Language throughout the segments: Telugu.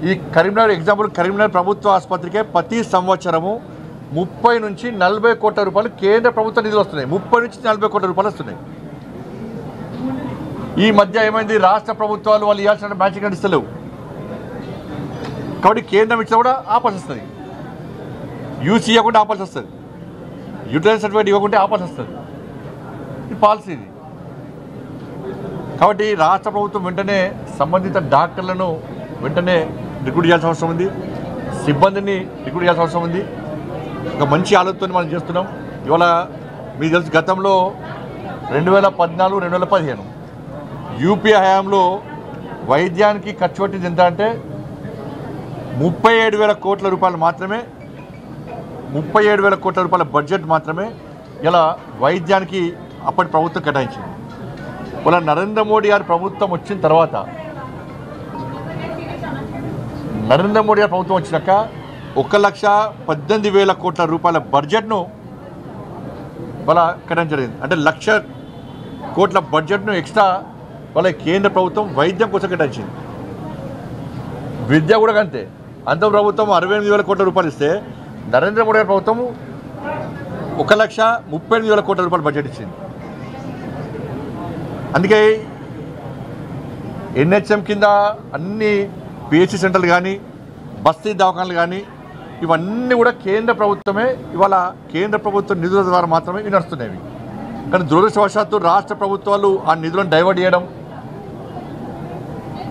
ఈ కరీంనగర్ ఎగ్జాంపుల్ కరీంనగర్ ప్రభుత్వ ఆసుపత్రికే ప్రతి సంవత్సరము 30 నుంచి 40 కోట్ల రూపాయలు కేంద్ర ప్రభుత్వ నిధులు వస్తున్నాయి. 30 నుంచి 40 కోట్ల రూపాయలు వస్తున్నాయి. ఈ మధ్య ఏమైంది, రాష్ట్ర ప్రభుత్వాలు వాళ్ళు ఇవ్వాల్సిన మ్యాచింగ్ నడిస్తలేవు కాబట్టి కేంద్రం ఇచ్చినా కూడా ఆపాల్సి వస్తుంది. యూసీ ఇవ్వకుండా ఆపాల్సి వస్తుంది, యూటిలైజ్ సర్టిఫికేట్ ఇవ్వకుంటే ఆపాల్సి వస్తుంది. ఇది పాలసీ ఇది. కాబట్టి రాష్ట్ర ప్రభుత్వం వెంటనే సంబంధిత డాక్టర్లను వెంటనే రిక్రూట్ చేయాల్సిన అవసరం ఉంది, సిబ్బందిని రిక్రూట్ చేయాల్సిన అవసరం ఉంది. ఒక మంచి ఆలోచనతో మనం చేస్తున్నాం. ఇవాళ మీకు తెలుసు, గతంలో 2014, 2015 యూపీఏ హయాంలో వైద్యానికి ఖర్చు పెట్టింది ఎంత అంటే 37,000 కోట్ల రూపాయలు మాత్రమే. 37,000 కోట్ల రూపాయల బడ్జెట్ మాత్రమే ఇలా వైద్యానికి అప్పటి ప్రభుత్వం కేటాయించింది. ఇలా నరేంద్ర మోడీ గారి ప్రభుత్వం వచ్చిన తర్వాత, నరేంద్ర మోడీ గారి ప్రభుత్వం వచ్చినాక 1,18,000 కోట్ల రూపాయల బడ్జెట్ను వాళ్ళ కేటాయించడం జరిగింది. అంటే 1,00,000 కోట్ల బడ్జెట్ను ఎక్స్ట్రా వాళ్ళ కేంద్ర ప్రభుత్వం వైద్యం కోసం కేటాయించింది. విద్య కూడా అంతే. అంత ప్రభుత్వం 68,000 కోట్ల రూపాయలు ఇస్తే నరేంద్ర మోడీ గారి ప్రభుత్వం 1,38,000 కోట్ల రూపాయల బడ్జెట్ ఇచ్చింది. అందుకే ఎన్హెచ్ఎం కింద అన్ని పిహెచ్సి సెంటర్లు కానీ, బస్తీ దవాఖానలు కానీ ఇవన్నీ కూడా కేంద్ర ప్రభుత్వమే, ఇవాళ కేంద్ర ప్రభుత్వ నిధుల ద్వారా మాత్రమే ఇవి నడుస్తున్నాయి. కానీ దురదృష్టవశాత్తు రాష్ట్ర ప్రభుత్వాలు ఆ నిధులను డైవర్ట్ చేయడం,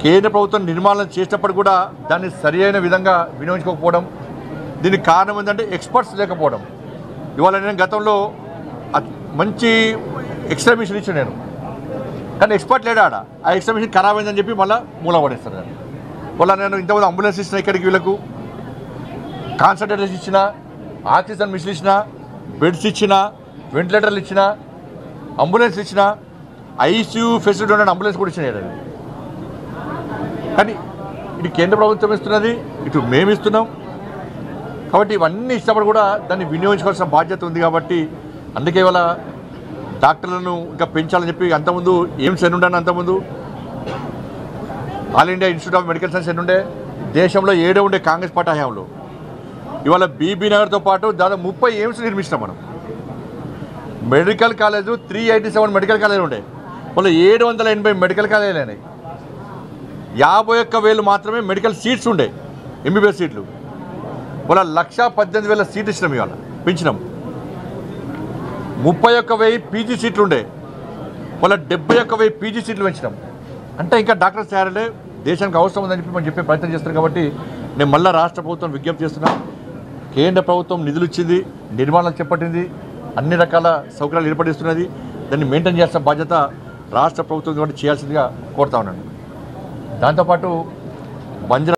కేంద్ర ప్రభుత్వం నిర్మాణం చేసినప్పుడు కూడా దాన్ని సరి అయిన విధంగా వినియోగించుకోకపోవడం. దీనికి కారణం ఏంటంటే ఎక్స్పర్ట్స్ లేకపోవడం. ఇవాళ నేను గతంలో మంచి ఎక్స్రే మిషన్ ఇచ్చాను నేను, కానీ ఎక్స్పర్ట్ లేడా ఆడ. ఆ ఎక్స్రే మిషన్ ఖరాబ్ అయిందని చెప్పి మళ్ళీ మూల పడేస్తారు నేను. వాళ్ళ నేను ఇంతకుముందు అంబులెన్స్ ఇచ్చిన, ఇక్కడికి వీళ్ళకు కాన్సన్ట్రేటర్స్ ఇచ్చిన, ఆక్సిజన్ మిషన్ ఇచ్చిన, బెడ్స్ ఇచ్చిన, వెంటిలేటర్లు ఇచ్చిన, అంబులెన్స్ ఇచ్చిన, ఐసీయూ ఫెసిలిటీ ఉన్న అంబులెన్స్ కూడా ఇచ్చిన. కానీ ఇటు కేంద్ర ప్రభుత్వం ఇస్తున్నది, ఇటు మేము ఇస్తున్నాం. కాబట్టి ఇవన్నీ ఇచ్చినప్పుడు కూడా దాన్ని వినియోగించుకోవాల్సిన బాధ్యత ఉంది. కాబట్టి అందుకే ఇవాళ డాక్టర్లను ఇంకా పెంచాలని చెప్పి, అంతకుముందు ఎయిమ్స్ ఎన్ని ఉండే, అంతకుముందు all India institute of medical science ఎన్ని ఉండే, దేశంలో 7 ఉండే కాంగ్రెస్ పార్టీ హయాంలో. ఇవాళ బీబీ నగర్తో పాటు దాదాపు 30 ఎయిమ్స్ నిర్మించినాం మనం. మెడికల్ కాలేజు 387 మెడికల్ కాలేజీలు ఉండే, వాళ్ళు 780 మెడికల్ కాలేజీలు అయినాయి. 51,000 మాత్రమే మెడికల్ సీట్స్ ఉండే, ఎంబీబీఎస్ సీట్లు. వాళ్ళ 1,18,000 సీట్లు ఇచ్చినాం, ఇవాళ పెంచినాం. 31,000 పీజీ సీట్లు ఉండే, వాళ్ళ 71,000 పీజీ సీట్లు పెంచినాం. అంటే ఇంకా డాక్టర్స్ తయారంటే దేశానికి అవసరం ఉందని చెప్పి మనం చెప్పే ప్రయత్నం చేస్తున్నాం. కాబట్టి నేను మళ్ళీ రాష్ట్ర ప్రభుత్వం విజ్ఞప్తి చేస్తున్నాను. కేంద్ర ప్రభుత్వం నిధులు ఇచ్చింది, నిర్మాణాలు చేపట్టింది, అన్ని రకాల సౌకర్యాలు ఏర్పడిస్తున్నది. దాన్ని మెయింటైన్ చేయాల్సిన బాధ్యత రాష్ట్ర ప్రభుత్వం కాబట్టి చేయాల్సిందిగా కోరుతా ఉన్నాను. దాంతోపాటు బంజారా